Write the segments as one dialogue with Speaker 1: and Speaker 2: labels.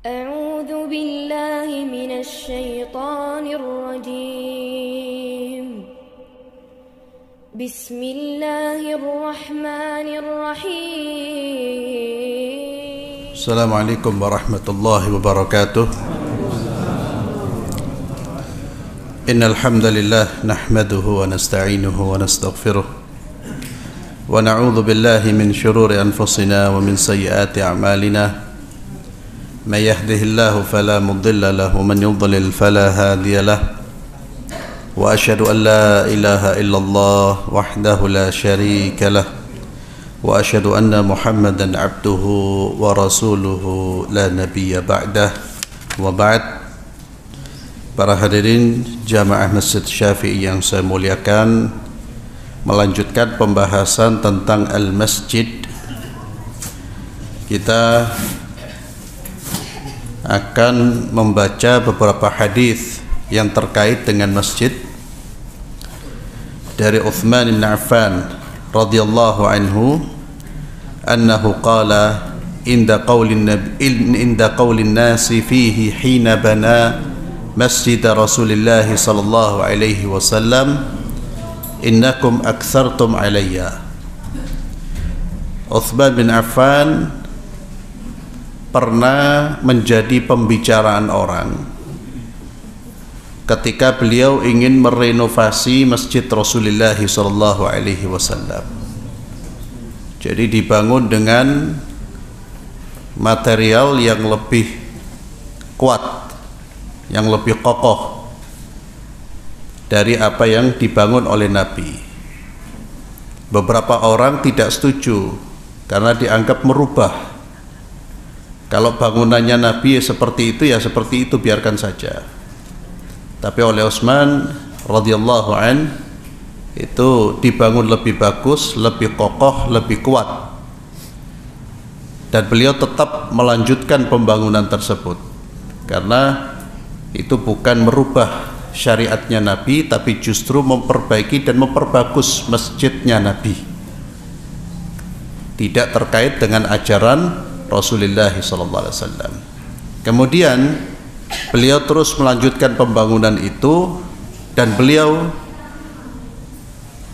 Speaker 1: أعوذ بالله من الشيطان الرجيم بسم الله الرحمن الرحيم
Speaker 2: السلام عليكم ورحمة الله وبركاته إن الحمد لله نحمده ونستعينه ونستغفره ونعوذ بالله من شرور أنفسنا ومن سيئات أعمالنا من يهده الله فلا مضل له ومن يضلل فلا هادي له وأشهد أن لا إله إلا الله وحده لا شريك له وأشهد أن محمدا عبده ورسوله لا نبي بعده وبعد. Para hadirin jamaah Masjid Syafi'i yang saya muliakan, melanjutkan pembahasan tentang al-masjid. Kita akan membaca beberapa hadis yang terkait dengan masjid dari Uthman bin Affan radhiyallahu anhu annahu qala inda qaulin nasi fihi hina bana masjid Rasulillah sallallahu alaihi wasallam innakum aktsartum alayya. Uthman bin Affan pernah menjadi pembicaraan orang ketika beliau ingin merenovasi masjid Rasulullah sallallahu alaihi wasallam. Jadi dibangun dengan material yang lebih kuat, yang lebih kokoh dari apa yang dibangun oleh Nabi. Beberapa orang tidak setuju karena dianggap merubah. Kalau bangunannya Nabi seperti itu, ya seperti itu, biarkan saja. Tapi oleh Utsman radhiyallahu an itu dibangun lebih bagus, lebih kokoh, lebih kuat. Dan beliau tetap melanjutkan pembangunan tersebut karena itu bukan merubah syariatnya Nabi, tapi justru memperbaiki dan memperbagus masjidnya Nabi. Tidak terkait dengan ajaran Rasulullah SAW. Kemudian beliau terus melanjutkan pembangunan itu dan beliau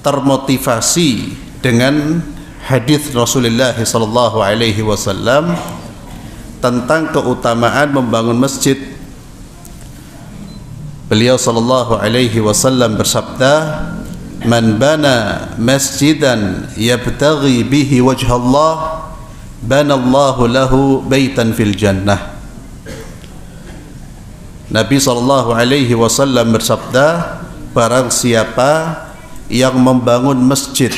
Speaker 2: termotivasi dengan hadis Rasulullah SAW tentang keutamaan membangun masjid. Beliau SAW bersabda, "Man bana masjidan yabtaghi bihi wajhallah banallahu lahu baitan fil jannah." Nabi SAW bersabda, barang siapa yang membangun masjid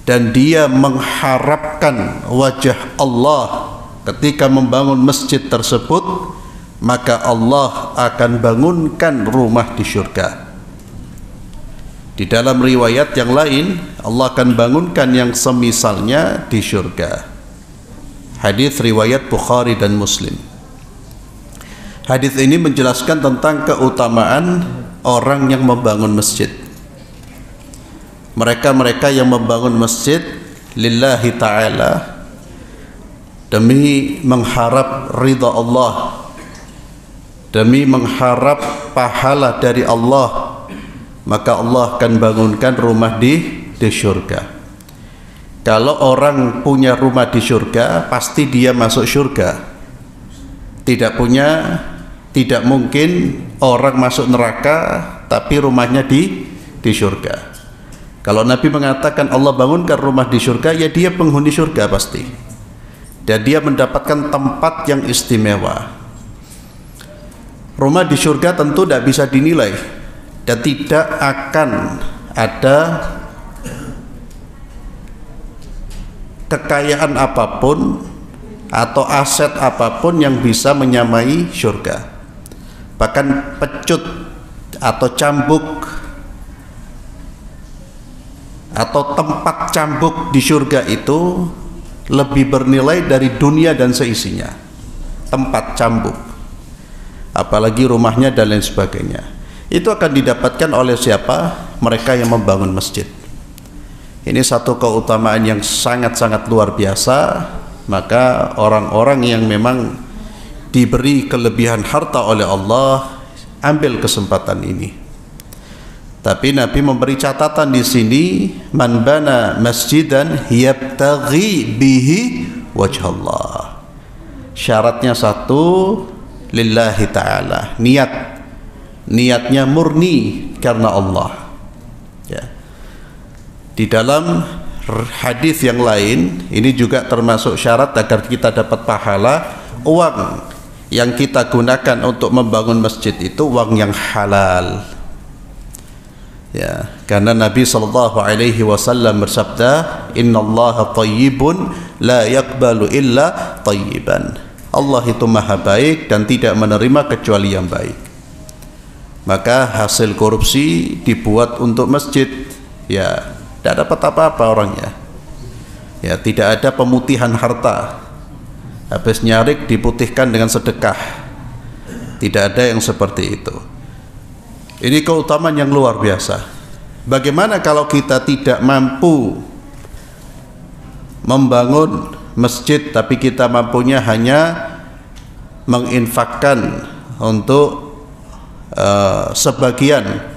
Speaker 2: dan dia mengharapkan wajah Allah ketika membangun masjid tersebut, maka Allah akan bangunkan rumah di syurga. Di dalam riwayat yang lain, Allah akan bangunkan yang semisalnya di syurga. Hadis riwayat Bukhari dan Muslim. Hadis ini menjelaskan tentang keutamaan orang yang membangun masjid. Mereka yang membangun masjid lillahi ta'ala, demi mengharap ridha Allah, demi mengharap pahala dari Allah, maka Allah akan bangunkan rumah di syurga. Kalau orang punya rumah di syurga, pasti dia masuk syurga. Tidak mungkin orang masuk neraka tapi rumahnya di syurga. Kalau Nabi mengatakan Allah bangunkan rumah di syurga, ya dia penghuni syurga pasti. Dan dia mendapatkan tempat yang istimewa. Rumah di syurga tentu tidak bisa dinilai, dan tidak akan ada kekayaan apapun atau aset apapun yang bisa menyamai syurga. Bahkan pecut atau cambuk atau tempat cambuk di syurga itu lebih bernilai dari dunia dan seisinya. Tempat cambuk, apalagi rumahnya dan lain sebagainya, itu akan didapatkan oleh siapa? Mereka yang membangun masjid. Ini satu keutamaan yang sangat-sangat luar biasa Maka orang-orang yang memang diberi kelebihan harta oleh Allah, ambil kesempatan ini. Tapi Nabi memberi catatan di sini, man bana masjidan yabtaghi bihi wajhallah. Syaratnya satu, lillahi ta'ala, niatnya murni karena Allah. Ya. Di dalam hadis yang lain, ini juga termasuk syarat agar kita dapat pahala, uang yang kita gunakan untuk membangun masjid itu uang yang halal. Ya, karena Nabi SAW bersabda, innallaha thayyibun la yaqbalu illa thayyiban. Allah itu maha baik dan tidak menerima kecuali yang baik. Maka hasil korupsi dibuat untuk masjid, ya tidak dapat apa-apa orangnya. Ya, tidak ada pemutihan harta. Habis nyarik diputihkan dengan sedekah. Tidak ada yang seperti itu. Ini keutamaan yang luar biasa. Bagaimana kalau kita tidak mampu membangun masjid, tapi kita mampunya hanya menginfakkan untuk sebagian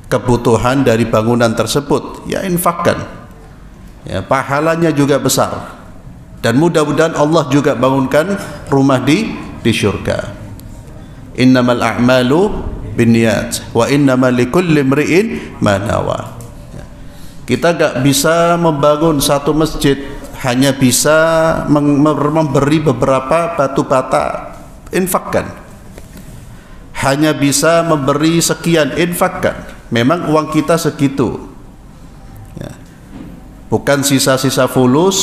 Speaker 2: kebutuhan dari bangunan tersebut, ya infakkan, ya pahalanya juga besar, dan mudah-mudahan Allah juga bangunkan rumah di surga. Innamal a'malu binniyat wa innamal likulli imri'in ma nawa. Kita gak bisa membangun satu masjid, hanya bisa memberi beberapa batu bata, infakkan. Hanya bisa memberi sekian, infakkan. Memang uang kita segitu, ya. Bukan sisa-sisa fulus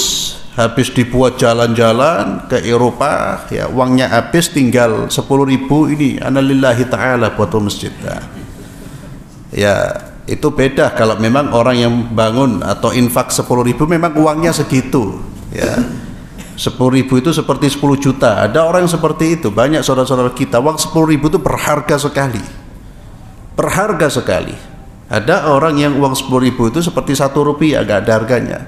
Speaker 2: habis dibuat jalan-jalan ke Eropa, ya uangnya habis tinggal 10.000, ini analillahi ta'ala buat masjid. Ya itu beda kalau memang orang yang bangun atau infak 10.000 memang uangnya segitu, ya 10.000 itu seperti 10 juta. Ada orang yang seperti itu, banyak saudara-saudara kita. Uang 10.000 itu berharga sekali, berharga sekali. Ada orang yang uang 10.000 itu seperti 1 rupiah, gak ada harganya.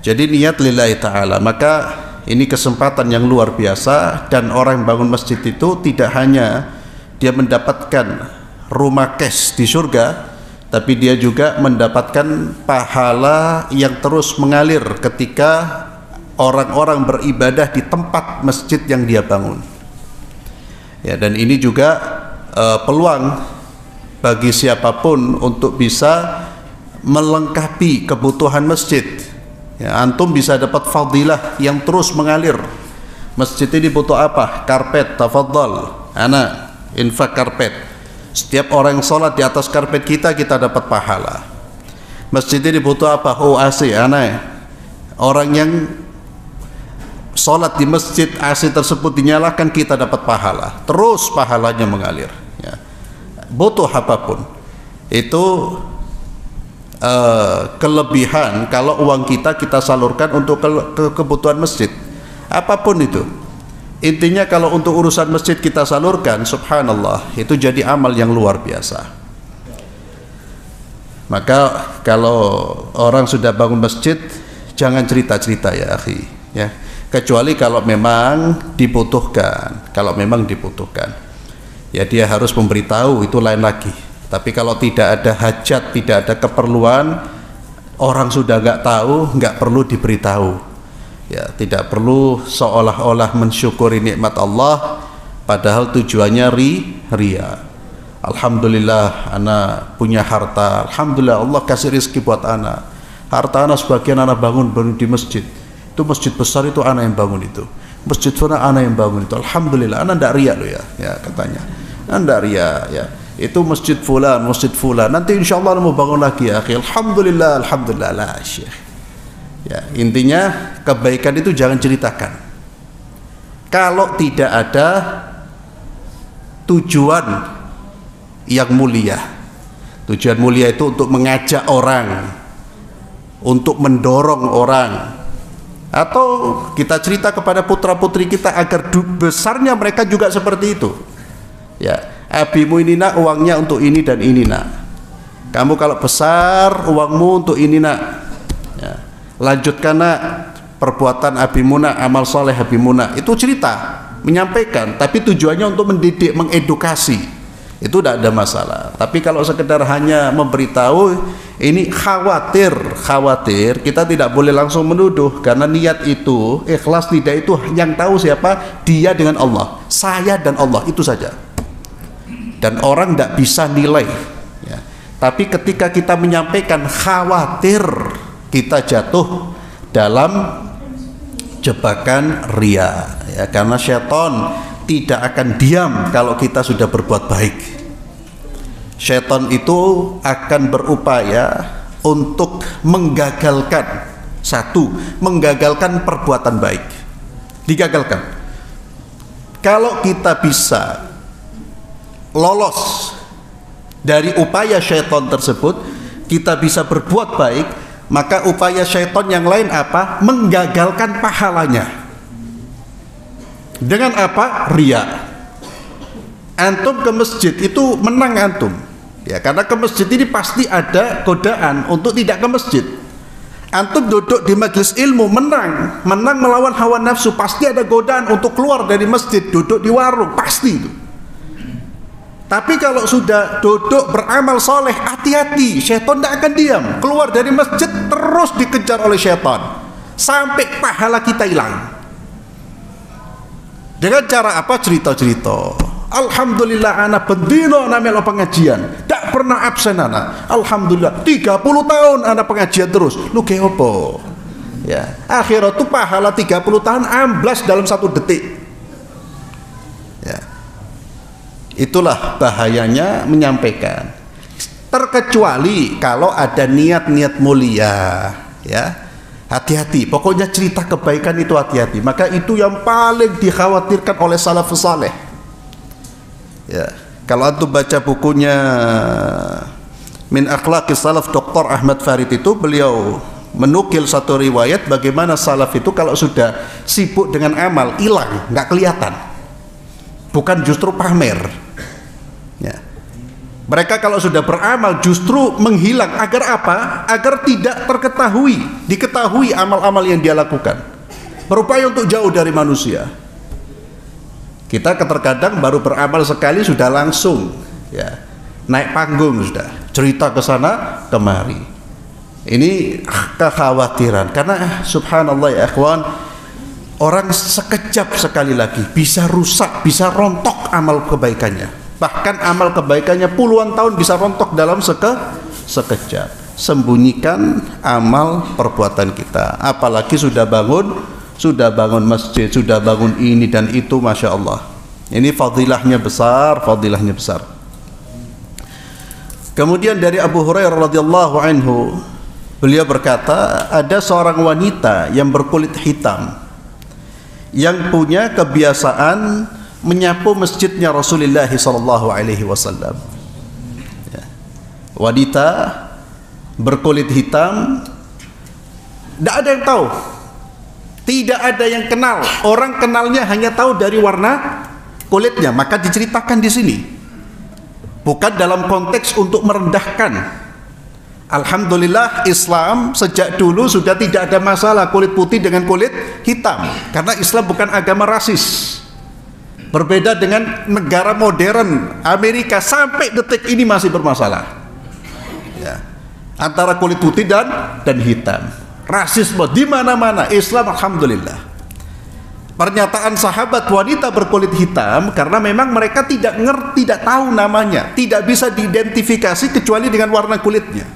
Speaker 2: Jadi niat lillahi ta'ala. Maka ini kesempatan yang luar biasa. Dan orang yang bangun masjid itu tidak hanya dia mendapatkan rumah cash di surga, tapi dia juga mendapatkan pahala yang terus mengalir ketika orang-orang beribadah di tempat masjid yang dia bangun. Ya, dan ini juga peluang bagi siapapun untuk bisa melengkapi kebutuhan masjid. Ya, antum bisa dapat fadilah yang terus mengalir. Masjid ini butuh apa? Karpet, tafadhal. Ana infak karpet. Setiap orang yang sholat di atas karpet kita dapat pahala. Masjid ini butuh apa? Oh, AC. Ana orang yang sholat di masjid, AC tersebut dinyalakan, kita dapat pahala. Terus pahalanya mengalir. Ya. Butuh apapun itu kelebihan kalau uang kita salurkan untuk kebutuhan masjid, apapun itu. Intinya kalau untuk urusan masjid kita salurkan, subhanallah, itu jadi amal yang luar biasa. Maka kalau orang sudah bangun masjid, jangan cerita-cerita ya akhi, ya, kecuali kalau memang dibutuhkan. Kalau memang dibutuhkan, ya dia harus memberitahu, itu lain lagi. Tapi kalau tidak ada hajat, tidak ada keperluan, orang sudah nggak tahu, nggak perlu diberitahu. Ya, tidak perlu seolah-olah mensyukuri nikmat Allah, padahal tujuannya ria. Alhamdulillah, ana punya harta. Alhamdulillah, Allah kasih rezeki buat ana. Harta ana sebagian ana bangun di masjid. Itu masjid besar itu ana yang bangun itu. Masjid mana ana yang bangun itu. Alhamdulillah, ana ndak ria loh ya katanya. Anda ria ya. Itu masjid fulan, nanti insya Allah mau bangun lagi ya akhi. Alhamdulillah, alhamdulillah lah syekh. Ya, intinya kebaikan itu jangan ceritakan kalau tidak ada tujuan yang mulia. Tujuan mulia itu untuk mengajak orang, untuk mendorong orang, atau kita cerita kepada putra putri kita agar besarnya mereka juga seperti itu. Ya, abimu ini nak, uangnya untuk ini dan ini nak. Kamu kalau besar uangmu untuk ini nak. Ya. Lanjutkan nak, perbuatan Abi Muna, amal soleh Abi Muna, itu cerita, menyampaikan, tapi tujuannya untuk mendidik, mengedukasi, itu tidak ada masalah. Tapi kalau sekedar hanya memberitahu, ini khawatir kita tidak boleh langsung menuduh, karena niat itu, ikhlas tidak itu yang tahu siapa? Dia dengan Allah, saya dan Allah, itu saja. Dan orang tidak bisa nilai ya. Tapi ketika kita menyampaikan, khawatir kita jatuh dalam jebakan ria ya, karena syaitan tidak akan diam kalau kita sudah berbuat baik. Syaitan itu akan berupaya untuk menggagalkan perbuatan baik, digagalkan. Kalau kita bisa lolos dari upaya syaitan tersebut, kita bisa berbuat baik, maka upaya syaitan yang lain apa? Menggagalkan pahalanya. Dengan apa? Ria. Antum ke masjid itu menang antum ya, karena ke masjid ini pasti ada godaan untuk tidak ke masjid. Antum duduk di majelis ilmu, menang melawan hawa nafsu, pasti ada godaan untuk keluar dari masjid, duduk di warung, pasti itu. Tapi kalau sudah duduk beramal soleh, hati-hati, syaitan tidak akan diam. Keluar dari masjid terus dikejar oleh syaitan sampai pahala kita hilang. Dengan cara apa? Cerita-cerita. Alhamdulillah anak bendino anak melo pengajian, tak pernah absen anak. Alhamdulillah 30 tahun anak pengajian terus. Lu kayak apa? Ya, akhirat tuh pahala 30 tahun amblas dalam 1 detik. Ya. Itulah bahayanya menyampaikan. Terkecuali kalau ada niat-niat mulia, ya. Hati-hati, pokoknya cerita kebaikan itu hati-hati. Maka itu yang paling dikhawatirkan oleh salafus saleh. Ya, kalau antum baca bukunya Min Akhlaqis Salaf Dr. Ahmad Farid, itu beliau menukil satu riwayat bagaimana salaf itu kalau sudah sibuk dengan amal hilang, nggak kelihatan. Bukan justru pamer. Ya. Mereka kalau sudah beramal justru menghilang, agar apa? Agar tidak diketahui amal-amal yang dia lakukan. Berupaya untuk jauh dari manusia. Kita terkadang baru beramal sekali sudah langsung ya, naik panggung, sudah cerita ke sana kemari. Ini kekhawatiran, karena subhanallah ya ikhwan, orang sekejap sekali lagi bisa rusak, bisa rontok amal kebaikannya. Bahkan amal kebaikannya puluhan tahun bisa rontok dalam sekejap. Sembunyikan amal perbuatan kita. Apalagi sudah bangun masjid, sudah bangun ini dan itu, masya Allah. Ini fadilahnya besar, Kemudian dari Abu Hurairah radhiyallahu anhu, beliau berkata, ada seorang wanita yang berkulit hitam yang punya kebiasaan menyapu masjidnya Rasulullah sallallahu alaihi wasallam. Ya. Wanita berkulit hitam, tidak ada yang tahu, tidak ada yang kenal. Orang kenalnya hanya tahu dari warna kulitnya. Maka diceritakan di sini, bukan dalam konteks untuk merendahkan. Alhamdulillah Islam sejak dulu sudah tidak ada masalah kulit putih dengan kulit hitam, karena Islam bukan agama rasis. Berbeda dengan negara modern Amerika, sampai detik ini masih bermasalah ya, antara kulit putih dan hitam. Rasisme di mana-mana. Islam alhamdulillah. Pernyataan sahabat wanita berkulit hitam karena memang mereka tidak tahu namanya, tidak bisa diidentifikasi kecuali dengan warna kulitnya.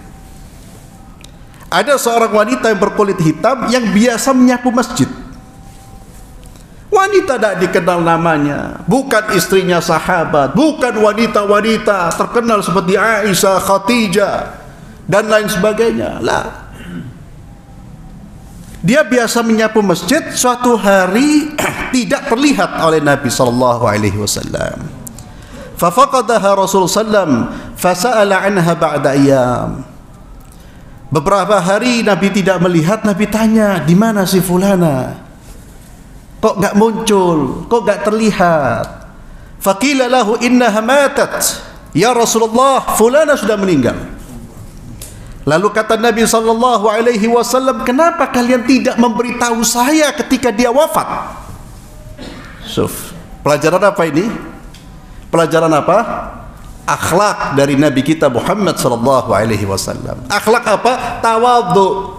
Speaker 2: Ada seorang wanita yang berkulit hitam yang biasa menyapu masjid. Wanita tidak dikenal namanya, bukan istrinya sahabat, bukan wanita-wanita terkenal seperti Aisyah, Khadijah dan lain sebagainya. Lah, dia biasa menyapu masjid. Suatu hari tidak terlihat oleh Nabi sallallahu alaihi wasallam. Fafaqadaha Rasul sallam fasa'ala anha ba'da ayyam. Beberapa hari Nabi tidak melihat. Nabi tanya, di mana si fulana? Kok gak muncul? Kok gak terlihat? Faqila lahu innaha matat. Ya Rasulullah, fulana sudah meninggal. Lalu kata Nabi sallallahu alaihi wasallam, kenapa kalian tidak memberitahu saya ketika dia wafat? Pelajaran apa ini? Pelajaran apa? Akhlak dari Nabi kita Muhammad sallallahu alaihi wasallam. Akhlak apa? Tawadhu.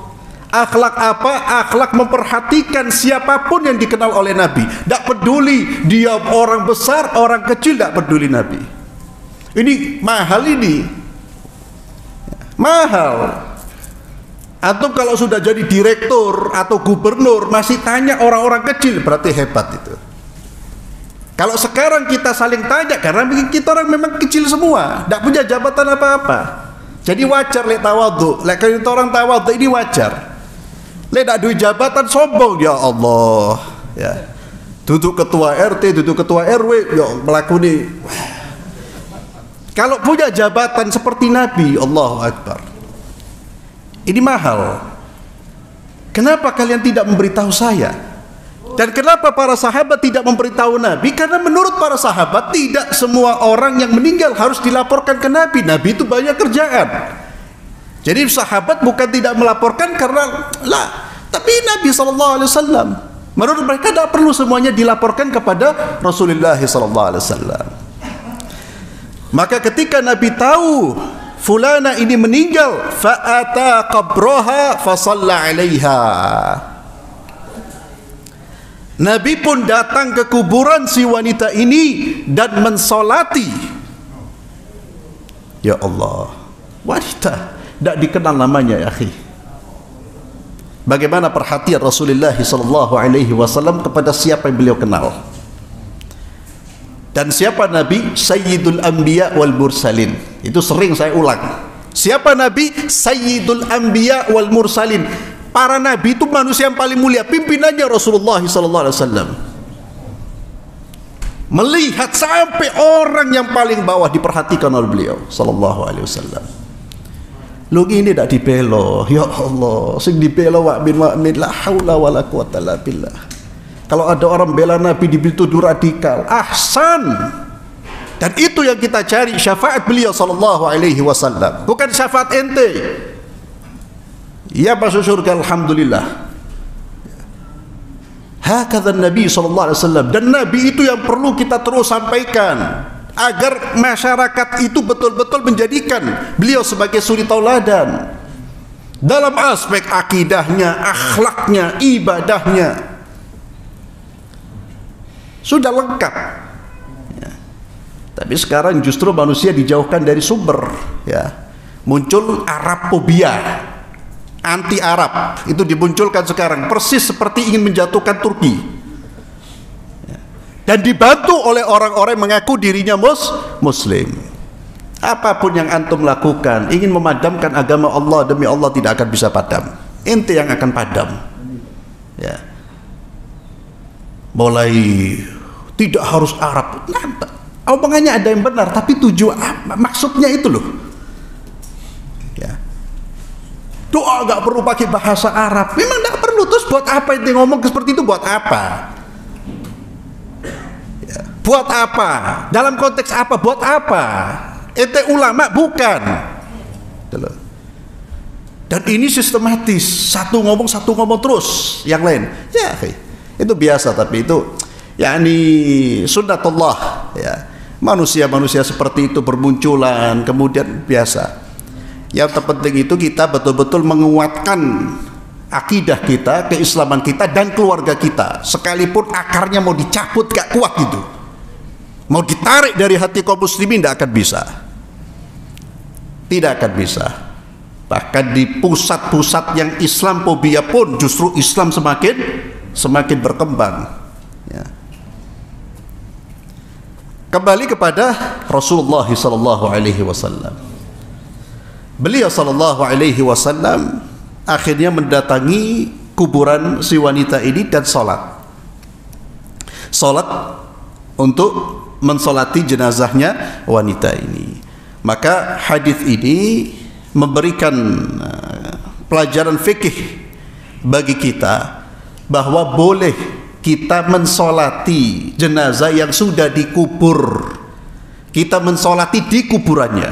Speaker 2: Akhlak apa? Akhlak memperhatikan siapapun yang dikenal oleh Nabi. Tidak peduli dia orang besar, orang kecil, tidak peduli Nabi. Ini mahal ini. Mahal. Atau kalau sudah jadi direktur atau gubernur masih tanya orang-orang kecil, berarti hebat itu. Kalau sekarang kita saling tanya, karena kita orang memang kecil semua, tidak punya jabatan apa-apa. Jadi wajar lek tawadhu, lek kita orang tawadhu ini wajar. Lek tidak duit jabatan sombong, ya Allah. Ya. Duduk ketua RT, duduk ketua RW, ya melakoni. Kalau punya jabatan seperti Nabi, Allahu Akbar. Ini mahal. Kenapa kalian tidak memberitahu saya? Dan kenapa para sahabat tidak memberitahu Nabi? Karena menurut para sahabat tidak semua orang yang meninggal harus dilaporkan ke Nabi. Nabi itu banyak kerjaan. Jadi sahabat bukan tidak melaporkan karena tapi Nabi SAW menurut mereka tidak perlu semuanya dilaporkan kepada Rasulullah SAW. Maka ketika Nabi tahu fulana ini meninggal, fa'ata qabraha fasalla 'alaiha. Nabi pun datang ke kuburan si wanita ini dan mensolati. Ya Allah, wanita tidak dikenal namanya, ya akhi. Bagaimana perhatian Rasulullah SAW kepada siapa yang beliau kenal? Dan siapa Nabi? Sayyidul Anbiya wal Mursalin. Itu sering saya ulang. Siapa Nabi? Sayyidul Anbiya wal Mursalin. Para nabi itu manusia yang paling mulia, pimpinannya Rasulullah SAW. Melihat sampai orang yang paling bawah diperhatikan oleh beliau sallallahu alaihi wasallam. Lu ini tidak dibelo, ya Allah, sing dibelo wa min la haula wala quwata illa billah. Kalau ada orang bela Nabi dituduh radikal, ahsan. Dan itu yang kita cari, syafaat beliau sallallahu alaihi wasallam, bukan syafaat ente. Ya masuk surga alhamdulillah. Hakadha Nabi sallallahu alaihi wasallam, dan Nabi itu yang perlu kita terus sampaikan agar masyarakat itu betul-betul menjadikan beliau sebagai suri tauladan dalam aspek akidahnya, akhlaknya, ibadahnya. Sudah lengkap. Ya. Tapi sekarang justru manusia dijauhkan dari sumber, ya. Muncul Arabfobia, anti Arab itu dimunculkan sekarang, persis seperti ingin menjatuhkan Turki, dan dibantu oleh orang-orang yang mengaku dirinya Muslim. Apapun yang antum lakukan, ingin memadamkan agama Allah, demi Allah tidak akan bisa padam. Ente yang akan padam. Ya. Mulai tidak harus Arab. Omongannya ada yang benar, tapi maksudnya itu loh. Ya. Doa nggak perlu pakai bahasa Arab, memang nggak perlu. Terus buat apa ente ngomong seperti itu? Buat apa? Ya. Buat apa? Dalam konteks apa? Buat apa? Ente ulama bukan? Dan ini sistematis, satu ngomong terus yang lain. Ya, itu biasa, tapi itu yakni sunnatullah. Ya. Manusia-manusia seperti itu bermunculan, kemudian biasa. Yang terpenting itu kita betul-betul menguatkan akidah kita, keislaman kita, dan keluarga kita. Sekalipun akarnya mau dicabut gak kuat gitu, mau ditarik dari hati kaum muslimin, tidak akan bisa. Tidak akan bisa. Bahkan di pusat-pusat yang Islamfobia pun justru Islam semakin berkembang. Ya. Kembali kepada Rasulullah SAW. Beliau sallallahu alaihi wasallam akhirnya mendatangi kuburan si wanita ini dan salat untuk mensolati jenazahnya wanita ini. Maka hadis ini memberikan pelajaran fikih bagi kita bahwa boleh kita mensolati jenazah yang sudah dikubur. Kita mensolati di kuburannya.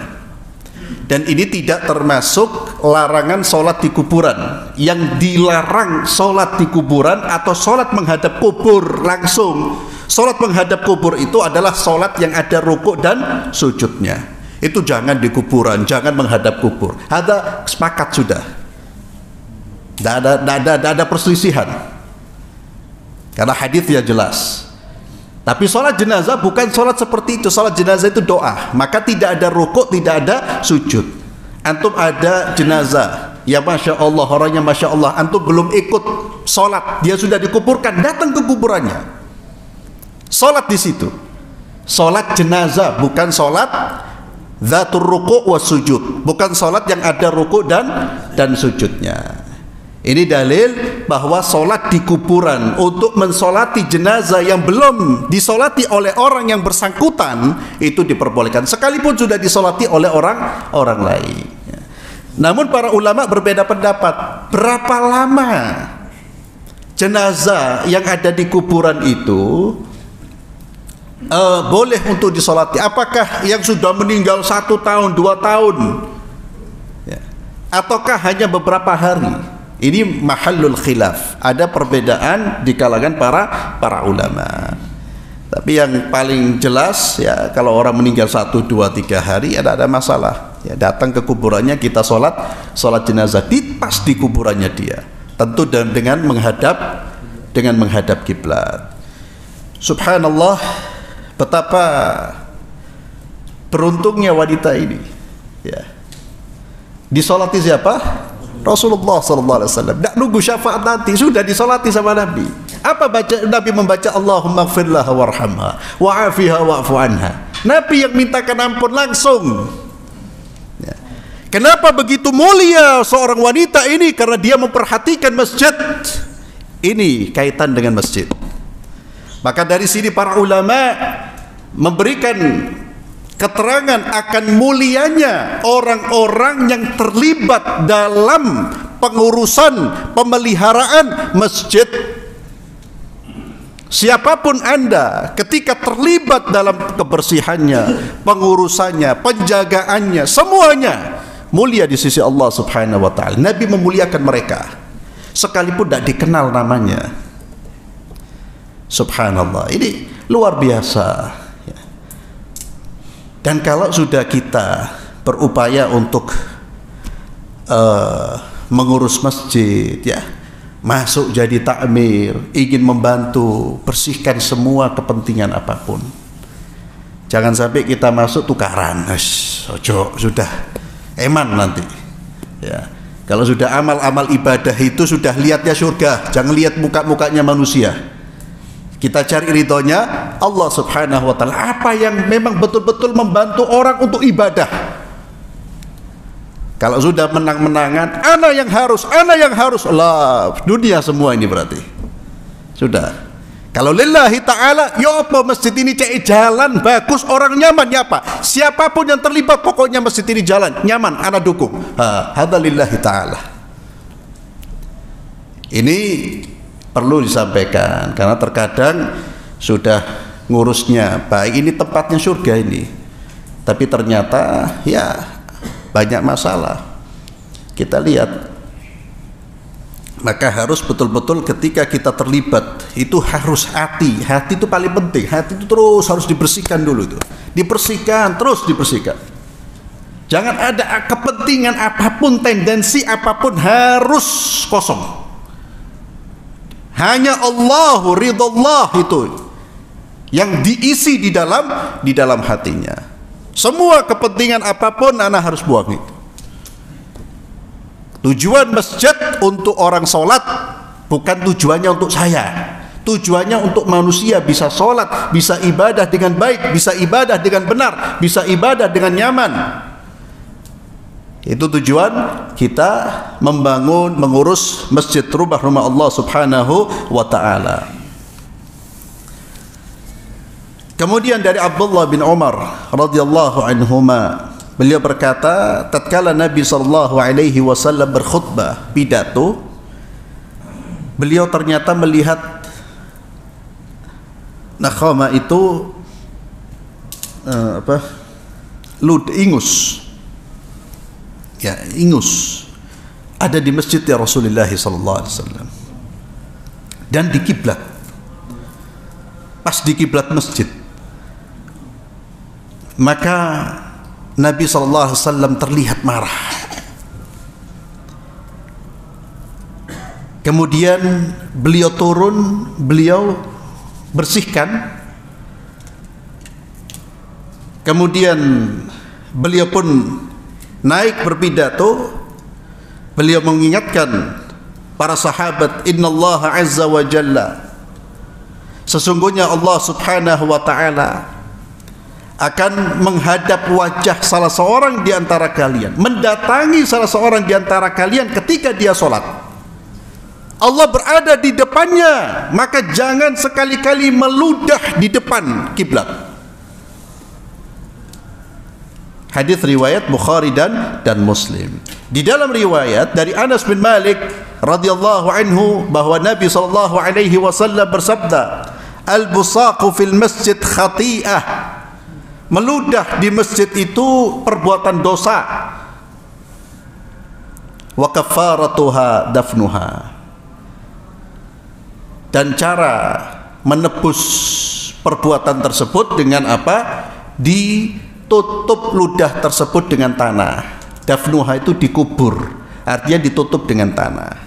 Speaker 2: Dan ini tidak termasuk larangan sholat di kuburan. Yang dilarang sholat di kuburan atau sholat menghadap kubur langsung. Sholat menghadap kubur itu adalah sholat yang ada rukuk dan sujudnya. Itu jangan di kuburan, jangan menghadap kubur. Ada sepakat sudah. Tidak ada perselisihan. Karena hadisnya jelas. Tapi sholat jenazah bukan sholat seperti itu. Sholat jenazah itu doa. Maka tidak ada rukuk, tidak ada sujud. Antum ada jenazah, ya Masya Allah, orangnya Masya Allah, antum belum ikut sholat, dia sudah dikuburkan, datang ke kuburannya, sholat di situ. Sholat jenazah bukan sholat dzatur rukuk wa sujud, bukan sholat yang ada rukuk dan sujudnya. Ini dalil bahwa sholat di kuburan untuk mensolati jenazah yang belum disolati oleh orang yang bersangkutan itu diperbolehkan, sekalipun sudah disolati oleh orang lain. Namun para ulama berbeda pendapat, berapa lama jenazah yang ada di kuburan itu boleh untuk disolati. Apakah yang sudah meninggal 1 tahun, 2 tahun, ataukah hanya beberapa hari? Ini mahallul khilaf. Ada perbedaan di kalangan para ulama. Tapi yang paling jelas ya, kalau orang meninggal 1, 2, 3 hari ada masalah. Ya, datang ke kuburannya, kita sholat jenazah pas di kuburannya dia. Tentu dengan menghadap kiblat. Subhanallah, betapa beruntungnya wanita ini. Ya. Disolati siapa? Rasulullah SAW. Tidak nunggu syafaat nanti, sudah disolati sama Nabi. Apa Nabi membaca Allahumma gfirlah warhamha wa'afiha wa'fu anha. Nabi yang mintakan ampun langsung. Ya. Kenapa begitu mulia seorang wanita ini? Karena dia memperhatikan masjid. Ini kaitan dengan masjid. Maka dari sini para ulama memberikan keterangan akan mulianya orang-orang yang terlibat dalam pengurusan pemeliharaan masjid. Siapapun Anda ketika terlibat dalam kebersihannya, pengurusannya, penjagaannya, semuanya mulia di sisi Allah Subhanahu wa taala. Nabi memuliakan mereka sekalipun tidak dikenal namanya. Subhanallah, ini luar biasa. Dan kalau sudah kita berupaya untuk mengurus masjid, ya, masuk jadi takmir, ingin membantu bersihkan semua kepentingan apapun, jangan sampai kita masuk tukaran. Ojo, sudah eman nanti. Ya, kalau sudah amal-amal ibadah itu sudah lihatnya surga, jangan lihat muka-mukanya manusia. Kita cari ridhonya Allah Subhanahu wa taala. Apa yang memang betul-betul membantu orang untuk ibadah. Kalau sudah menang-menangan, ana yang harus lah, dunia semua ini berarti. Sudah. Kalau lillahi taala, ya apa masjid ini cek jalan bagus, orang nyaman, ya apa? Siapapun yang terlibat pokoknya masjid ini jalan nyaman, ana dukung. Hadza lillahi taala. Ini perlu disampaikan karena terkadang sudah ngurusnya baik, ini tempatnya surga ini, tapi ternyata ya banyak masalah. Kita lihat, maka harus betul-betul ketika kita terlibat itu harus hati itu paling penting. Hati itu terus harus dibersihkan dulu, itu dibersihkan, terus dibersihkan. Jangan ada kepentingan apapun, tendensi apapun, harus kosong. Hanya Allah, ridha Allah itu yang diisi di dalam hatinya. Semua kepentingan apapun anak harus buang itu. Tujuan masjid untuk orang sholat, bukan tujuannya untuk saya. Tujuannya untuk manusia bisa sholat, bisa ibadah dengan baik, bisa ibadah dengan benar, bisa ibadah dengan nyaman. Itu tujuan kita membangun, mengurus masjid, rumah Allah Subhanahu wa ta'ala. Kemudian dari Abdullah bin Umar radhiyallahu anhuma, beliau berkata, tatkala Nabi sallallahu alaihi wasallam berkhutbah, pidato, beliau ternyata melihat nakhama itu ingus. ya, ingus ada di masjid ya Rasulullah SAW dan di kiblat, pas di kiblat masjid. Maka Nabi SAW terlihat marah. Kemudian beliau turun, beliau bersihkan. Kemudian beliau pun naik berpidato. Beliau mengingatkan para sahabat, innallaha azza wa jalla, sesungguhnya Allah subhanahu wa ta'ala akan menghadap wajah salah seorang di antara kalian, mendatangi salah seorang di antara kalian ketika dia sholat. Allah berada di depannya, maka jangan sekali-kali meludah di depan kiblat. Hadis riwayat Bukhari dan Muslim. Di dalam riwayat dari Anas bin Malik radhiyallahu anhu bahwa Nabi sallallahu alaihi wasallam bersabda, al-busaqu fil masjid khati'ah. Meludah di masjid itu perbuatan dosa. Wa kafaratuha dafnuha. Dan cara menebus perbuatan tersebut dengan apa? Ditutup ludah tersebut dengan tanah. Dafnuha itu dikubur, artinya ditutup dengan tanah.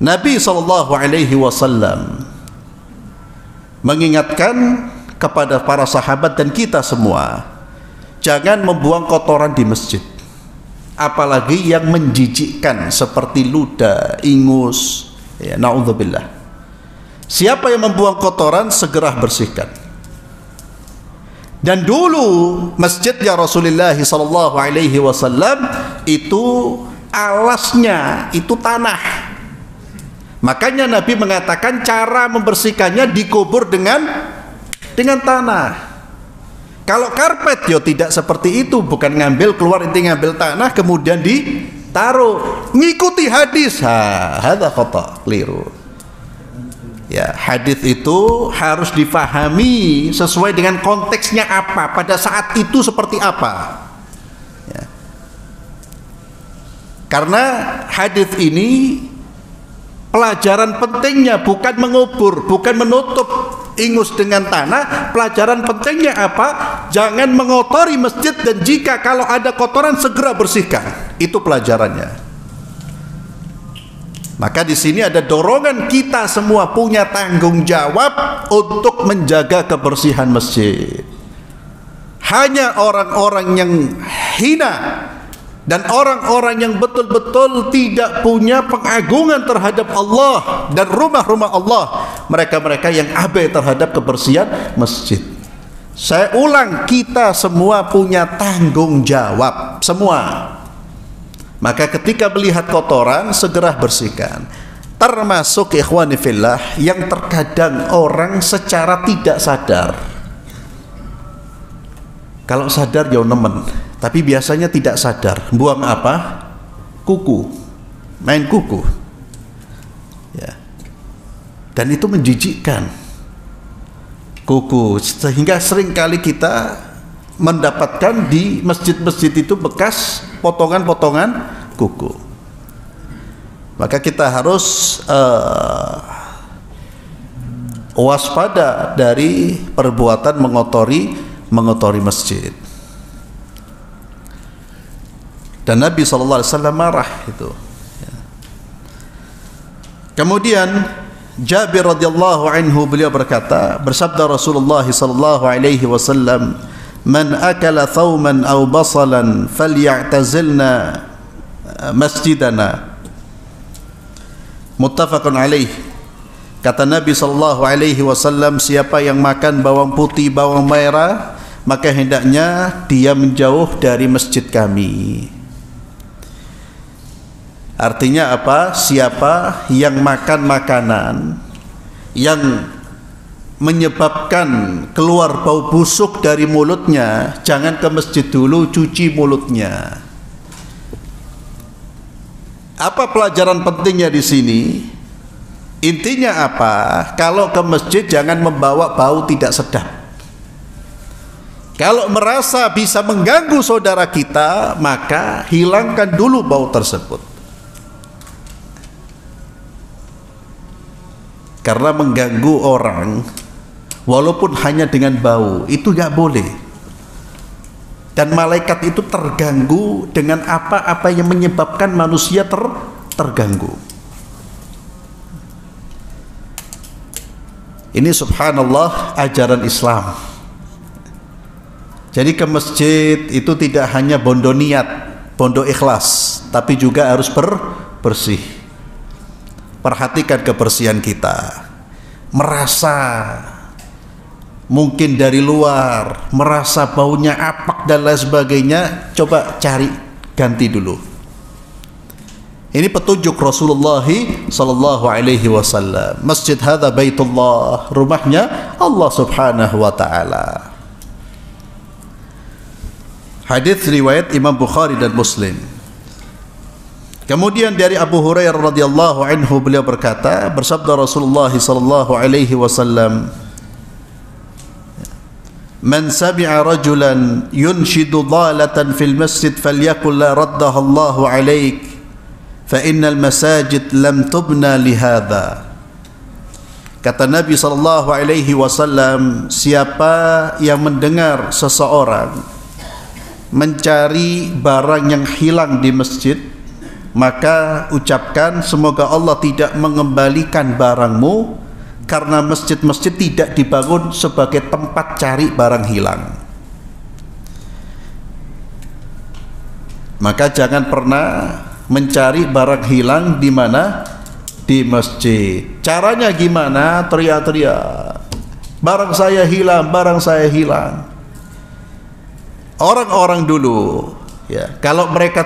Speaker 2: Nabi SAW mengingatkan kepada para sahabat dan kita semua, jangan membuang kotoran di masjid, apalagi yang menjijikkan seperti ludah, ingus, ya, na'udzubillah. Siapa yang membuang kotoran segera bersihkan. Dan dulu masjidnya Rasulullah SAW itu alasnya itu tanah. Makanya Nabi mengatakan cara membersihkannya dikubur dengan tanah. Kalau karpet ya tidak seperti itu, bukan ngambil keluar inti ngambil tanah kemudian ditaruh. Ngikuti hadis, hadza khata, keliru. Ya, hadis itu harus difahami sesuai dengan konteksnya apa, pada saat itu seperti apa. Ya. Karena hadis ini pelajaran pentingnya bukan mengubur, bukan menutup ingus dengan tanah. Pelajaran pentingnya apa? Jangan mengotori masjid, dan jika kalau ada kotoran segera bersihkan. Itu pelajarannya. Maka di sini ada dorongan kita semua punya tanggung jawab untuk menjaga kebersihan masjid. Hanya orang-orang yang hina dan orang-orang yang betul-betul tidak punya pengagungan terhadap Allah dan rumah-rumah Allah, mereka-mereka yang abai terhadap kebersihan masjid. Saya ulang, kita semua punya tanggung jawab, semua. Maka ketika melihat kotoran segera bersihkan. Termasuk ikhwani fillah yang terkadang orang secara tidak sadar, kalau sadar ya nemen, tapi biasanya tidak sadar, buang apa? Kuku, main kuku, ya. Dan itu menjijikkan, kuku, sehingga seringkali kita mendapatkan di masjid-masjid itu bekas potongan-potongan kuku. Maka kita harus waspada dari perbuatan mengotori masjid. Dan Nabi SAW marah itu. Kemudian Jabir radhiyallahu anhu beliau berkata, bersabda Rasulullah SAW, man akala thawman aw basalan falyatazilna masjidana. Muttafaqun alaih. Kata Nabi SAW, siapa yang makan bawang putih, bawang merah, maka hendaknya dia menjauh dari masjid kami. Artinya apa? Siapa yang makan makanan yang menyebabkan keluar bau busuk dari mulutnya, jangan ke masjid dulu, cuci mulutnya. Apa pelajaran pentingnya di sini? Intinya apa? Kalau ke masjid jangan membawa bau tidak sedap. Kalau merasa bisa mengganggu saudara kita, maka hilangkan dulu bau tersebut. Karena mengganggu orang, walaupun hanya dengan bau, itu nggak boleh. Dan malaikat itu terganggu dengan apa-apa yang menyebabkan manusia terganggu. Ini subhanallah ajaran Islam. Jadi ke masjid itu tidak hanya bondo niat, bondo ikhlas, tapi juga harus bersih. Perhatikan kebersihan kita. Merasa mungkin dari luar, merasa baunya apak dan lain sebagainya, coba cari ganti dulu. Ini petunjuk Rasulullah sallallahu alaihi wasallam. Masjid hadza baitullah, rumahnya Allah Subhanahu wa taala. Hadis riwayat Imam Bukhari dan Muslim. Kemudian dari Abu Hurairah radhiyallahu anhu, beliau berkata, bersabda Rasulullah sallallahu alaihi wasallam, "Man sami'a rajulan yunshidu dhalatan fil masjid falyaqul la raddaha Allahu 'alaik fa innal masajid lam tubna li hadza." Kata Nabi sallallahu alaihi wasallam, siapa yang mendengar seseorang mencari barang yang hilang di masjid, maka ucapkan, semoga Allah tidak mengembalikan barangmu, karena masjid-masjid tidak dibangun sebagai tempat cari barang hilang. Maka jangan pernah mencari barang hilang di mana? Di masjid. Caranya gimana? Teriak-teriak, barang saya hilang, barang saya hilang. Orang-orang dulu, ya, kalau mereka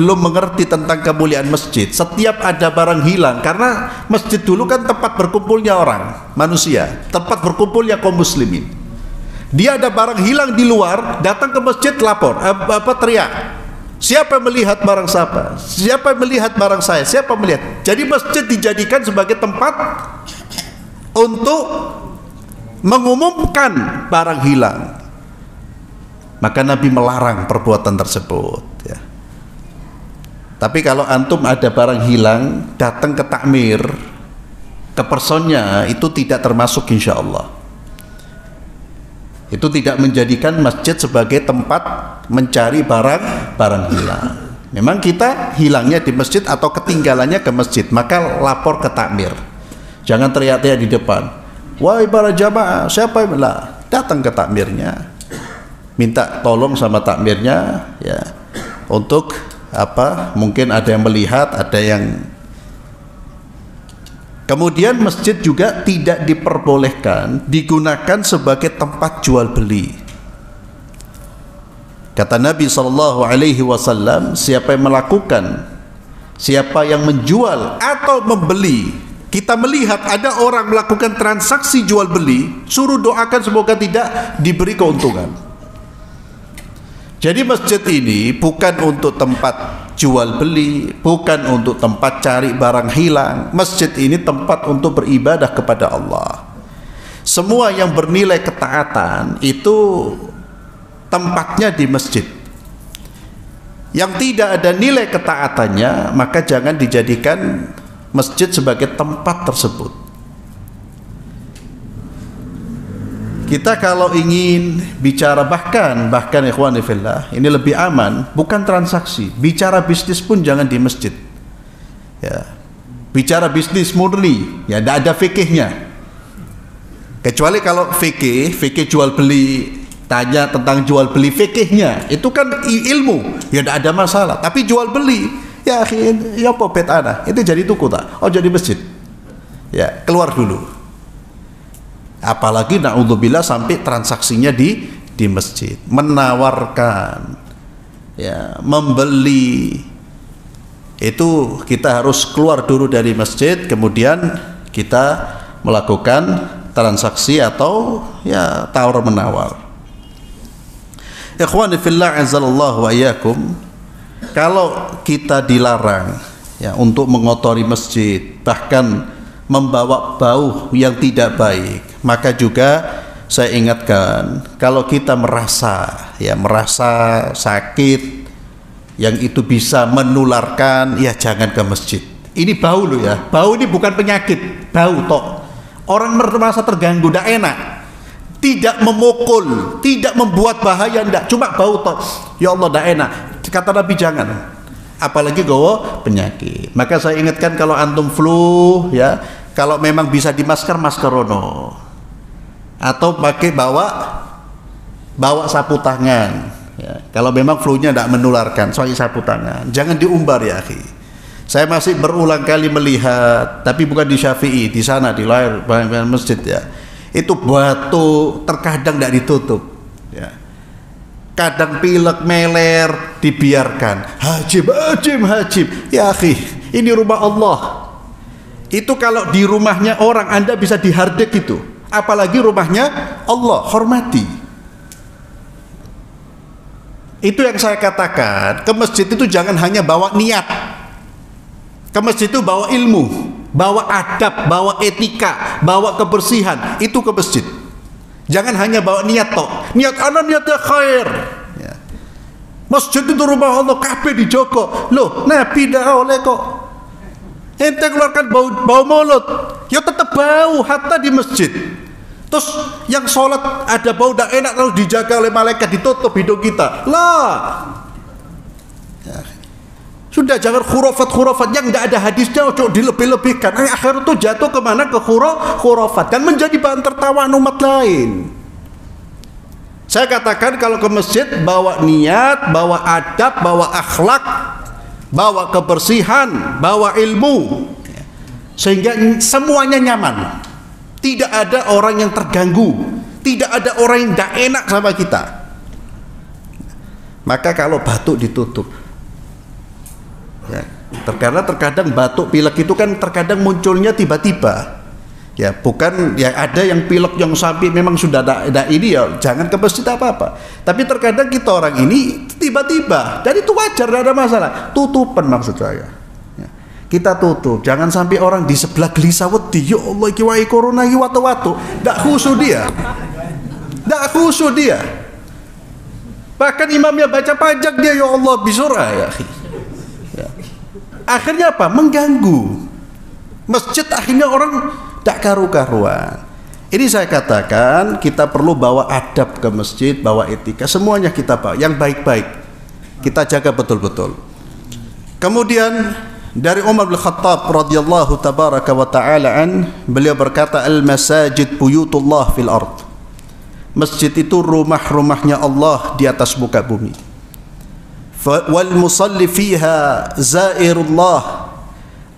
Speaker 2: belum mengerti tentang kemuliaan masjid, setiap ada barang hilang, karena masjid dulu kan tempat berkumpulnya orang, manusia, tempat berkumpulnya kaum muslimin. Dia ada barang hilang di luar, datang ke masjid, lapor, teriak, siapa yang melihat barang siapa? Siapa yang melihat barang saya? Siapa melihat? Jadi masjid dijadikan sebagai tempat untuk mengumumkan barang hilang. Maka Nabi melarang perbuatan tersebut, ya. Tapi kalau antum ada barang hilang, datang ke takmir, ke personnya, itu tidak termasuk insya Allah. Itu tidak menjadikan masjid sebagai tempat mencari barang hilang. Memang kita hilangnya di masjid atau ketinggalannya ke masjid, maka lapor ke takmir. Jangan teriak-teriak di depan, wahai para jamaah, siapa yang datang ke takmirnya, minta tolong sama takmirnya, ya, untuk apa? Mungkin ada yang melihat, ada yang. Kemudian masjid juga tidak diperbolehkan digunakan sebagai tempat jual beli. Kata Nabi sallallahu alaihi wasallam, siapa yang melakukan, siapa yang menjual atau membeli, kita melihat ada orang melakukan transaksi jual beli, suruh doakan semoga tidak diberi keuntungan. Jadi masjid ini bukan untuk tempat jual beli, bukan untuk tempat cari barang hilang. Masjid ini tempat untuk beribadah kepada Allah. Semua yang bernilai ketaatan itu tempatnya di masjid. Yang tidak ada nilai ketaatannya, maka jangan dijadikan masjid sebagai tempat tersebut. Kita kalau ingin bicara bahkan ikhwani fillah, ini lebih aman, bukan transaksi. Bicara bisnis pun jangan di masjid. Ya. Bicara bisnis murni, ya tidak ada fikihnya. Kecuali kalau fikih jual beli, tanya tentang jual beli fikihnya, itu kan ilmu, ya tidak ada masalah. Tapi jual beli, ya ya apa betana, itu jadi tuku tak? Oh jadi masjid. Ya, keluar dulu. Apalagi na'udzubillah sampai transaksinya di masjid, menawarkan, ya, membeli, itu kita harus keluar dulu dari masjid, kemudian kita melakukan transaksi atau ya tawar menawar. Ikhwani fillah azzalallahu wa iyyakum, kalau kita dilarang, ya, untuk mengotori masjid, bahkan membawa bau yang tidak baik, maka juga saya ingatkan, kalau kita merasa sakit yang itu bisa menularkan, ya jangan ke masjid. Ini bau loh ya, bau ini bukan penyakit, bau tok. Orang merasa terganggu, tidak enak, tidak memukul, tidak membuat bahaya, tidak, cuma bau tok. Ya Allah, tidak enak. Kata Nabi jangan, apalagi gawa penyakit. Maka saya ingatkan, kalau antum flu ya, kalau memang bisa di maskerono, atau pakai bawa sapu tangan ya. Kalau memang flu-nya tidak menularkan, soalnya sapu tangan, jangan diumbar ya akhi. Saya masih berulang kali melihat, tapi bukan di Syafi'i, di sana di luar masjid ya, itu batu terkadang tidak ditutup ya. Kadang pilek meler dibiarkan, hajim ya akhi, ini rumah Allah. Itu kalau di rumahnya orang Anda bisa dihardek itu, apalagi rumahnya Allah, hormati. Itu yang saya katakan, ke masjid itu jangan hanya bawa niat, ke masjid itu bawa ilmu, bawa adab, bawa etika, bawa kebersihan, itu ke masjid. Jangan hanya bawa niat tok, niat ana niatnya khair ya. Masjid itu rumah Allah, kabeh dijogo loh, Nabi dah oleh kok ente keluarkan bau mulut, ya tetap bau hatta di masjid. Terus yang sholat ada bau tidak enak, lalu dijaga oleh malaikat, ditutup hidung kita lah ya. Sudah, jangan khurafat yang tidak ada hadisnya, ojo dilebih-lebihkan. Akhir itu jatuh kemana? Ke khurafat, dan menjadi bahan tertawaan umat lain. Saya katakan, kalau ke masjid bawa niat, bawa adab, bawa akhlak, bawa kebersihan, bawa ilmu, sehingga semuanya nyaman. Tidak ada orang yang terganggu, tidak ada orang yang tidak enak sama kita. Maka kalau batuk ditutup ya, karena terkadang batuk pilek itu kan terkadang munculnya tiba-tiba ya, bukan ya, ada yang pilek yang sampai memang sudah ada ini ya jangan ke masjid apa-apa. Tapi terkadang kita orang ini tiba-tiba, dan itu wajar, tidak ada masalah. Tutupan maksud saya ya, kita tutup, jangan sampai orang di sebelah gelisah wedi, ya Allah iki wae corona iki watu-watu, tidak khusyuk dia, tidak khusyuk dia. Bahkan imamnya baca pajak dia, ya Allah bisurah ya. Akhirnya apa? Mengganggu masjid, akhirnya orang tak karu-karuan. Ini saya katakan, kita perlu bawa adab ke masjid, bawa etika, semuanya kita bawa yang baik-baik, kita jaga betul-betul. Kemudian dari Umar bin Khattab radhiyallahu tabaraka wa ta'ala an, beliau berkata, al masajid buyutullah fil ard. Masjid itu rumah-rumahnya Allah di atas muka bumi. Wal musalli fiha zairullah.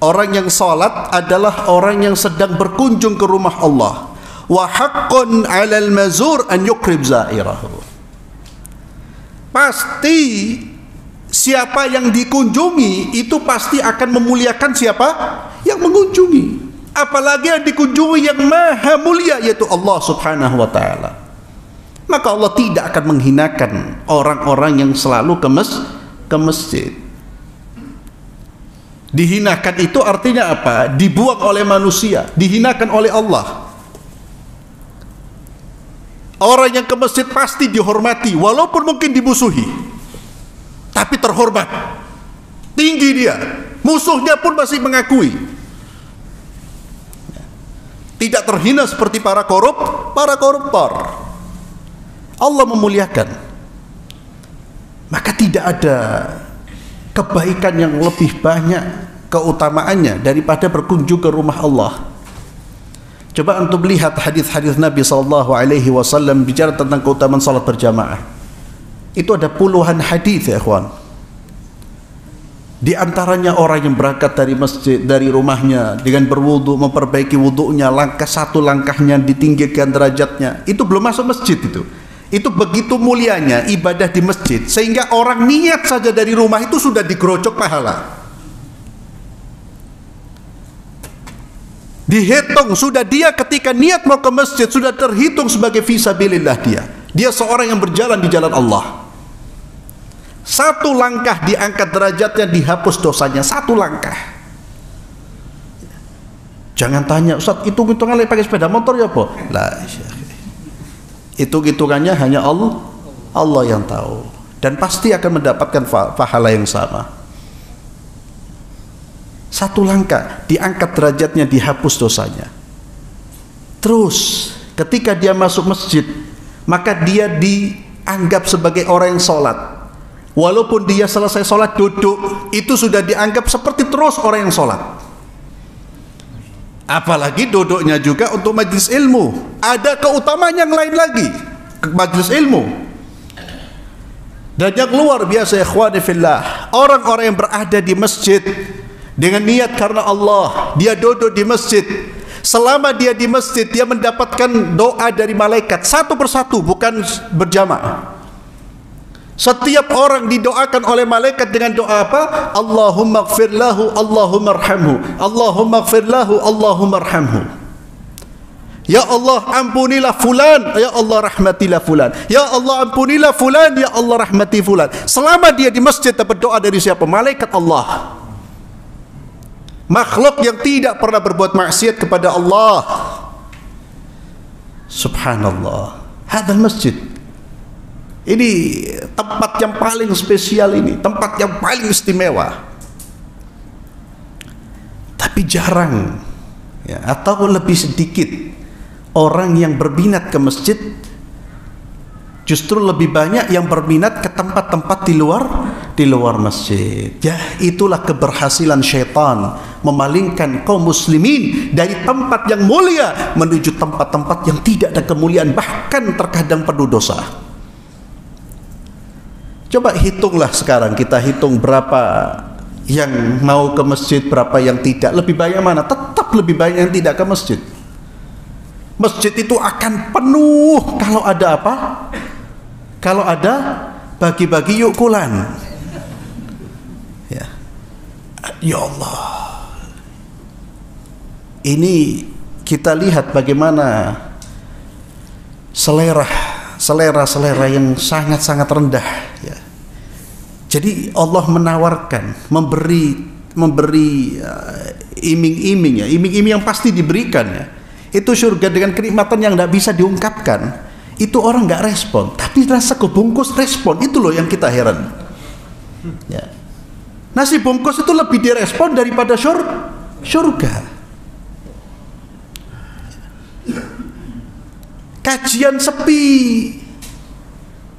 Speaker 2: Orang yang salat adalah orang yang sedang berkunjung ke rumah Allah. Wa haqqun 'alal mazur an yuqrib zairahu. Pasti siapa yang dikunjungi itu pasti akan memuliakan siapa yang mengunjungi. Apalagi yang dikunjungi yang maha mulia, yaitu Allah subhanahu wa ta'ala. Maka Allah tidak akan menghinakan orang-orang yang selalu ke masjid. Dihinakan itu artinya apa? Dibuang oleh manusia, dihinakan oleh Allah. Orang yang ke masjid pasti dihormati, walaupun mungkin dimusuhi, tapi terhormat, tinggi dia, musuhnya pun masih mengakui. Tidak terhina seperti para koruptor. Allah memuliakan. Maka tidak ada kebaikan yang lebih banyak keutamaannya daripada berkunjung ke rumah Allah. Coba untuk melihat hadis-hadis Nabi SAW bicara tentang keutamaan salat berjamaah. Itu ada puluhan hadis ya ikhwan. Di antaranya orang yang berangkat dari masjid, dari rumahnya dengan berwudu, memperbaiki wudunya, langkah satu langkahnya ditinggikan derajatnya, itu belum masuk masjid itu. Itu begitu mulianya ibadah di masjid, sehingga orang niat saja dari rumah itu sudah digerojok pahala. Dihitung sudah, dia ketika niat mau ke masjid sudah terhitung sebagai fisabilillah dia. Dia seorang yang berjalan di jalan Allah. Satu langkah diangkat derajatnya, dihapus dosanya, satu langkah. Jangan tanya, Ustaz, hitung-hitungan pakai sepeda motor ya apa? Lah, Hitung-hitungannya hanya Allah yang tahu, dan pasti akan mendapatkan pahala yang sama. Satu langkah diangkat derajatnya, dihapus dosanya. Terus ketika dia masuk masjid, maka dia dianggap sebagai orang yang sholat. Walaupun dia selesai sholat duduk, itu sudah dianggap seperti terus orang yang sholat. Apalagi duduknya juga untuk majlis ilmu, ada keutamaan yang lain lagi majlis ilmu. Dan yang luar biasa, ikhwani fillah, orang-orang yang berada di masjid dengan niat karena Allah, dia duduk di masjid. Selama dia di masjid, dia mendapatkan doa dari malaikat satu persatu, bukan berjamaah. Setiap orang didoakan oleh malaikat dengan doa apa? Allahumma ighfir lahu, Allahumma arhamhu, Allahumma ighfir lahu, Allahumma arhamhu. Ya Allah ampunilah fulan, ya Allah rahmatilah fulan. Ya Allah ampunilah fulan, ya Allah rahmati fulan. Selama dia di masjid dapat doa dari siapa? Malaikat Allah. Makhluk yang tidak pernah berbuat maksiat kepada Allah. Subhanallah. Hadal masjid. Ini tempat yang paling spesial, ini tempat yang paling istimewa. Tapi jarang ya, atau lebih sedikit orang yang berminat ke masjid. Justru lebih banyak yang berminat ke tempat-tempat di luar masjid. Ya, itulah keberhasilan syaitan memalingkan kaum muslimin dari tempat yang mulia menuju tempat-tempat yang tidak ada kemuliaan, bahkan terkadang penuh dosa. Coba hitunglah sekarang, kita hitung berapa yang mau ke masjid, berapa yang tidak. Lebih banyak mana? Tetap lebih banyak yang tidak ke masjid. Masjid itu akan penuh kalau ada apa? Kalau ada bagi-bagi yukulan. Ya. Ya Allah. Ini kita lihat bagaimana selera yang sangat-sangat rendah ya. Jadi Allah menawarkan, memberi iming-iming ya, iming-iming yang pasti diberikan ya. Itu surga dengan kenikmatan yang tidak bisa diungkapkan. Itu orang nggak respon, tapi rasa kebungkus respon. Itu loh yang kita heran ya. Nasi bungkus itu lebih direspon daripada surga. Kajian sepi,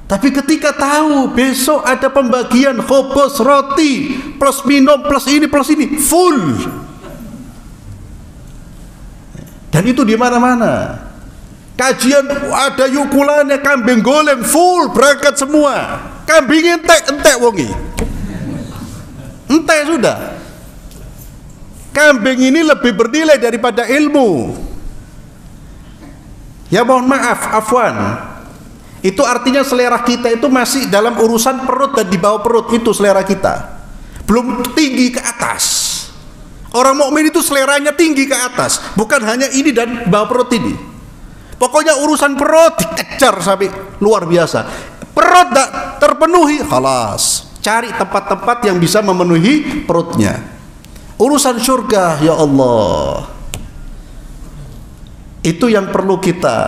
Speaker 2: tapi ketika tahu besok ada pembagian khobos roti plus minum plus ini full. Dan itu di mana-mana. Kajian ada yukulannya, kambing goleng full, berangkat semua. Kambing entek wongi. Entek sudah. Kambing ini lebih bernilai daripada ilmu. Ya mohon maaf, afwan. Itu artinya selera kita itu masih dalam urusan perut dan di bawah perut, itu selera kita. Belum tinggi ke atas. Orang mukmin itu seleranya tinggi ke atas, bukan hanya ini dan bawah perut ini. Pokoknya urusan perut dikejar sampai luar biasa. Perut tak terpenuhi, khalas. Cari tempat-tempat yang bisa memenuhi perutnya. Urusan surga, ya Allah, itu yang perlu kita,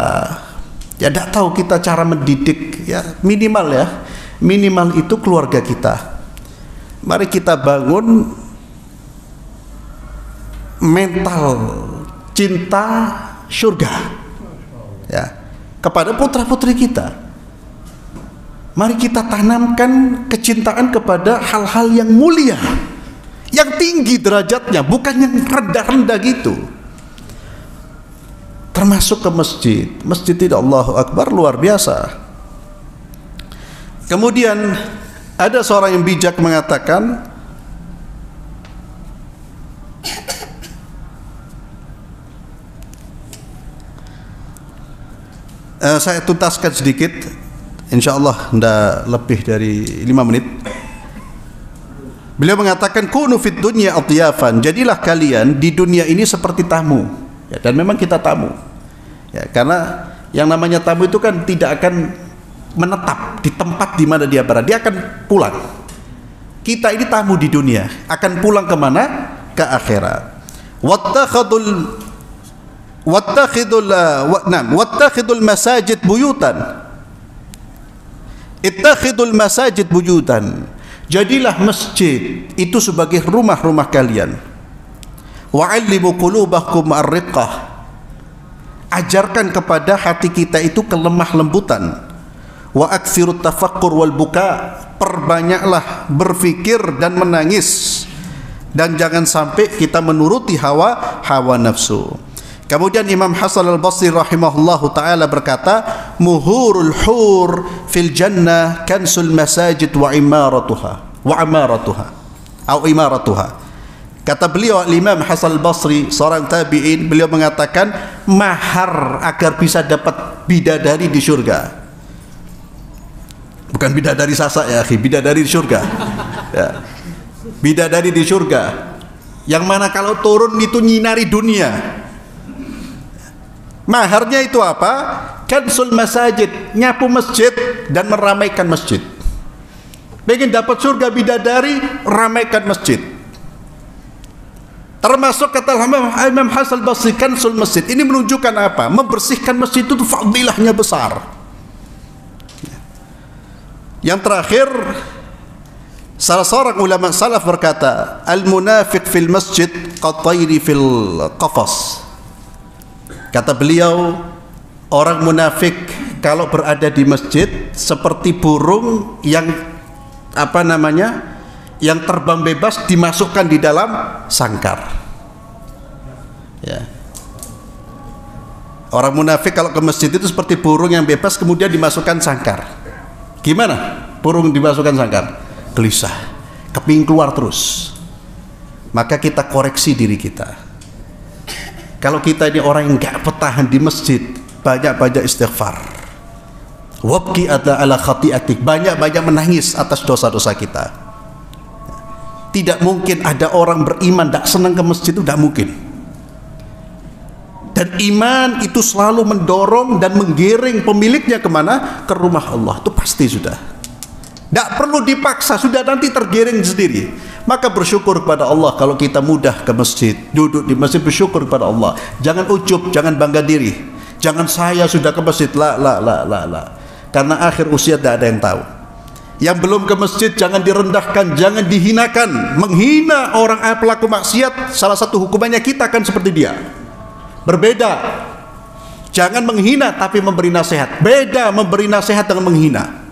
Speaker 2: ya tidak tahu kita cara mendidik ya, minimal itu keluarga kita. Mari kita bangun mental cinta surga ya kepada putra-putri kita. Mari kita tanamkan kecintaan kepada hal-hal yang mulia, yang tinggi derajatnya, bukan yang rendah-rendah gitu. Termasuk ke masjid. Masjid tidak, Allahu Akbar, luar biasa. Kemudian ada seorang yang bijak mengatakan, saya tuntaskan sedikit, insya Allah tidak lebih dari 5 menit. Beliau mengatakan, kunu fid dunya atyafan, jadilah kalian di dunia ini seperti tamu ya, dan memang kita tamu ya, karena yang namanya tamu itu kan tidak akan menetap di tempat di mana dia berada, dia akan pulang. Kita ini tamu di dunia, akan pulang kemana? Ke akhirat. wattakhidul masajid buyutan. Ittakhidul masajid buyutan. Jadilah masjid itu sebagai rumah-rumah kalian. Wa'allimu qulubakum ar-riqqah. Ajarkan kepada hati kita itu kelemah lembutan. Wa aktsirut tafakkur wal buka. Perbanyaklah berfikir dan menangis, dan jangan sampai kita menuruti hawa nafsu. Kemudian Imam Hasan al-Basri rahimahullahu ta'ala berkata, muhurul hur fil jannah kansul masajid wa imaratuha atau imaratuha. Kata beliau Imam Hasan al-Basri, seorang tabi'in, beliau mengatakan mahar agar bisa dapat bidadari di surga, bukan bidadari sasak ya akhi, bidadari di surga ya. Bidadari di surga yang mana kalau turun itu nyinari dunia. Maharnya itu apa? Kansul masajid, nyapu masjid dan meramaikan masjid. Pengen dapat surga bidadari, ramaikan masjid. Termasuk kata Imam Hasan al-Basri, kansul masjid ini menunjukkan apa? Membersihkan masjid itu fadilahnya besar. Yang terakhir, salah seorang ulama salaf berkata, al-munafiq fil masjid qatayri fil qafas. Kata beliau, orang munafik kalau berada di masjid seperti burung yang yang terbang bebas dimasukkan di dalam sangkar. Ya. Orang munafik kalau ke masjid itu seperti burung yang bebas kemudian dimasukkan sangkar. Gimana? Burung dimasukkan sangkar, gelisah, kepingin keluar terus. Maka kita koreksi diri kita. Kalau kita ini orang yang gak bertahan di masjid, banyak-banyak istighfar. Wabki ala khati'atik, banyak-banyak menangis atas dosa-dosa kita. Tidak mungkin ada orang beriman tak senang ke masjid, itu tidak mungkin. Dan iman itu selalu mendorong dan menggiring pemiliknya kemana? Ke rumah Allah, itu pasti sudah. Tidak perlu dipaksa, sudah nanti tergiring sendiri. Maka bersyukur kepada Allah kalau kita mudah ke masjid, duduk di masjid, bersyukur kepada Allah. Jangan ujub, jangan bangga diri. Jangan saya sudah ke masjid, la. Karena akhir usia tidak ada yang tahu. Yang belum ke masjid jangan direndahkan, jangan dihinakan. Menghina orang pelaku maksiat, salah satu hukumannya kita akan seperti dia. Berbeda. Jangan menghina tapi memberi nasihat. Beda memberi nasihat dengan menghina.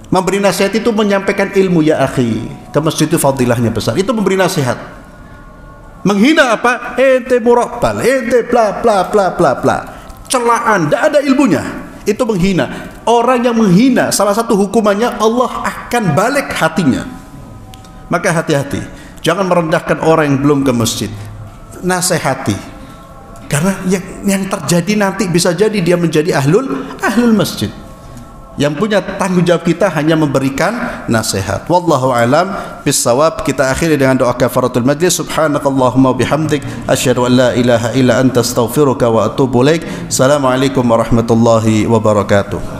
Speaker 2: Memberi nasihat itu menyampaikan ilmu ya akhi. Ke masjid itu fadilahnya besar. Itu memberi nasihat. Menghina apa? Ente murabbal, ente bla bla bla bla bla. Celaan, tidak ada ilmunya. Itu menghina. Orang yang menghina, salah satu hukumannya Allah akan balik hatinya. Maka hati-hati. Jangan merendahkan orang yang belum ke masjid. Nasihati. Karena yang terjadi nanti bisa jadi dia menjadi ahlul masjid. Yang punya tanggung jawab kita hanya memberikan nasihat. Wallahu alam bissawab. Kita akhiri dengan doa kafaratul majlis. Subhanakallahumma bihamdik asyhadu an la ilaha illa anta astaghfiruka wa atubu ilaik. Assalamualaikum warahmatullahi wabarakatuh.